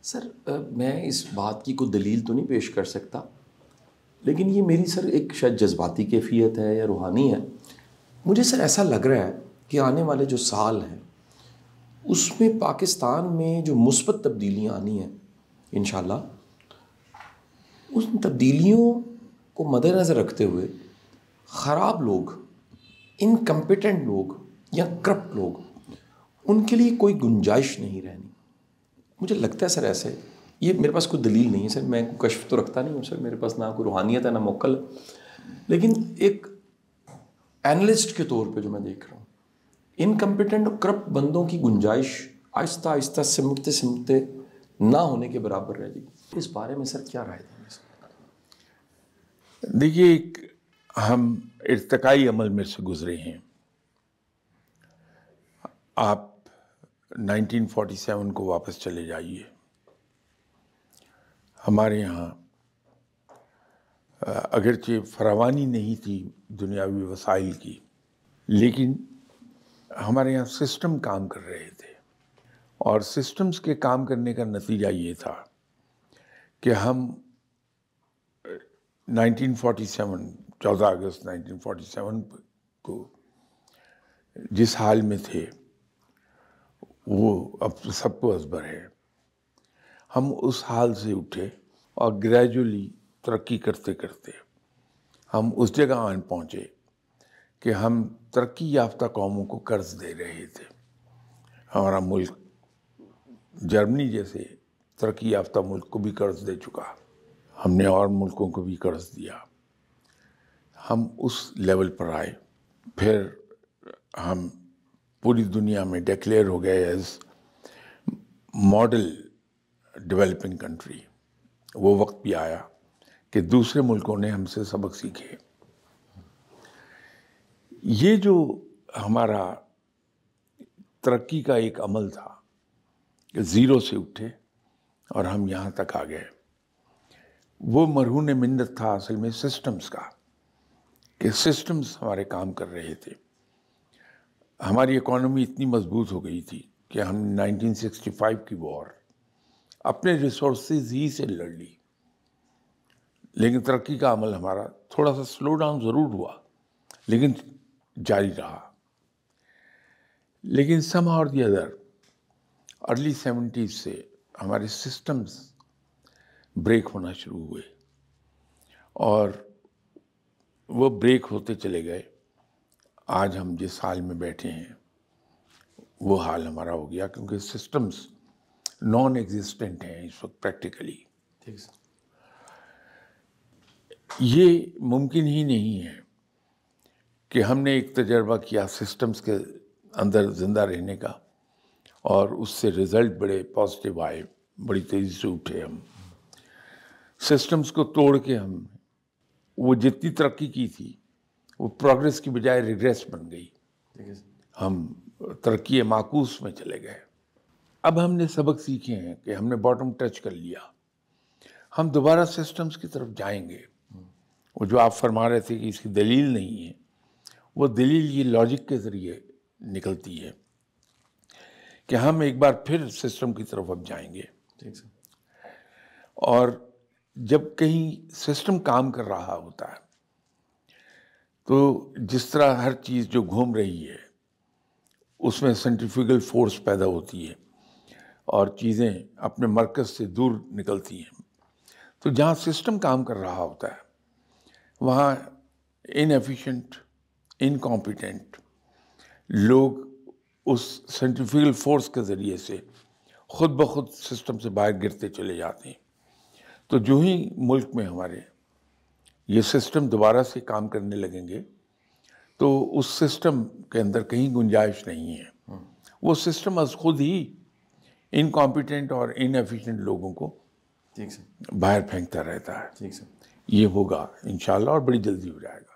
سر میں اس بات کی کوئی دلیل تو نہیں پیش کر سکتا، لیکن یہ میری سر ایک شاید جذباتی کیفیت ہے یا روحانی ہے. مجھے سر ایسا لگ رہا ہے کہ آنے والے جو سال ہیں اس میں پاکستان میں جو مثبت تبدیلیاں آنی ہیں انشاءاللہ، ان تبدیلیوں کو مد نظر رکھتے ہوئے خراب لوگ، انکمپیٹنٹ لوگ یا کرپٹ لوگ، ان کے لیے کوئی گنجائش نہیں رہنی. مجھے لگتا ہے سر ایسے. یہ میرے پاس کوئی دلیل نہیں ہے سر، میں کوئی کشف تو رکھتا نہیں ہوں سر، میرے پاس نہ کوئی روحانیت ہے نہ موکل ہے، لیکن ایک اینالسٹ کے طور پہ جو میں دیکھ رہا ہوں، انکمپیٹنٹ اور کرپٹ بندوں کی گنجائش آہستہ آہستہ سمٹتے سمٹتے نہ ہونے کے برابر رہ جائے گی. اس بارے میں سر کیا رائے دیں گے سر؟ دیکھیے، ہم ارتقائی عمل میں سے گزرے ہیں. آپ 1947 کو واپس چلے جائیے. ہمارے یہاں اگرچہ فراوانی نہیں تھی دنیاوی وسائل کی، لیکن ہمارے یہاں سسٹم کام کر رہے تھے، اور سسٹمز کے کام کرنے کا نتیجہ یہ تھا کہ ہم 1947 14 اگست 1947 کو جس حال میں تھے وہ اب سب کو ازبر ہے. ہم اس حال سے اٹھے اور گریجولی ترقی کرتے کرتے ہم اس جگہ آن پہنچے کہ ہم ترقی یافتہ قوموں کو قرض دے رہے تھے. ہمارا ملک جرمنی جیسے ترقی یافتہ ملک کو بھی قرض دے چکا، ہم نے اور ملکوں کو بھی قرض دیا. ہم اس لیول پر آئے، پھر ہم پوری دنیا میں ڈکلیئر ہو گئے ایز ماڈل ڈیولپنگ کنٹری. وہ وقت بھی آیا کہ دوسرے ملکوں نے ہم سے سبق سیکھے. یہ جو ہمارا ترقی کا ایک عمل تھا کہ زیرو سے اٹھے اور ہم یہاں تک آ گئے، وہ مرہون منت تھا اصل میں سسٹمز کا، کہ سسٹمز ہمارے کام کر رہے تھے. ہماری اکانومی اتنی مضبوط ہو گئی تھی کہ ہم 1965 کی وار اپنے ریسورسز ہی سے لڑ لی، لیکن ترقی کا عمل ہمارا تھوڑا سا سلو ڈاؤن ضرور ہوا لیکن جاری رہا. لیکن سم اور دی ادر ارلی 70s سے ہمارے سسٹمز بریک ہونا شروع ہوئے، اور وہ بریک ہوتے چلے گئے. آج ہم جس حال میں بیٹھے ہیں وہ حال ہمارا ہو گیا، کیونکہ سسٹمز نان ایگزسٹنٹ ہیں اس وقت پریکٹیکلی. ٹھیک سر. یہ ممکن ہی نہیں ہے کہ ہم نے ایک تجربہ کیا سسٹمز کے اندر زندہ رہنے کا، اور اس سے رزلٹ بڑے پازیٹیو آئے، بڑی تیزی سے اٹھے. ہم سسٹمز کو توڑ کے ہم وہ جتنی ترقی کی تھی وہ پروگریس کی بجائے ریگریس بن گئی. ہم ترقی معکوس میں چلے گئے. اب ہم نے سبق سیکھے ہیں کہ ہم نے باٹم ٹچ کر لیا، ہم دوبارہ سسٹمز کی طرف جائیں گے. وہ جو آپ فرما رہے تھے کہ اس کی دلیل نہیں ہے، وہ دلیل یہ لاجک کے ذریعے نکلتی ہے کہ ہم ایک بار پھر سسٹم کی طرف اب جائیں گے. اور جب کہیں سسٹم کام کر رہا ہوتا ہے تو جس طرح ہر چیز جو گھوم رہی ہے اس میں سینٹریفیوگل فورس پیدا ہوتی ہے اور چیزیں اپنے مرکز سے دور نکلتی ہیں، تو جہاں سسٹم کام کر رہا ہوتا ہے وہاں انیفیشینٹ، انکمپیٹنٹ لوگ اس سینٹریفیوگل فورس کے ذریعے سے خود بخود سسٹم سے باہر گرتے چلے جاتے ہیں. تو جو ہی ملک میں ہمارے یہ سسٹم دوبارہ سے کام کرنے لگیں گے تو اس سسٹم کے اندر کہیں گنجائش نہیں ہے. وہ سسٹم از خود ہی انکمپیٹنٹ اور انیفیشینٹ لوگوں کو باہر پھینکتا رہتا ہے. یہ ہوگا انشاءاللہ اور بڑی جلدی ہو جائے گا.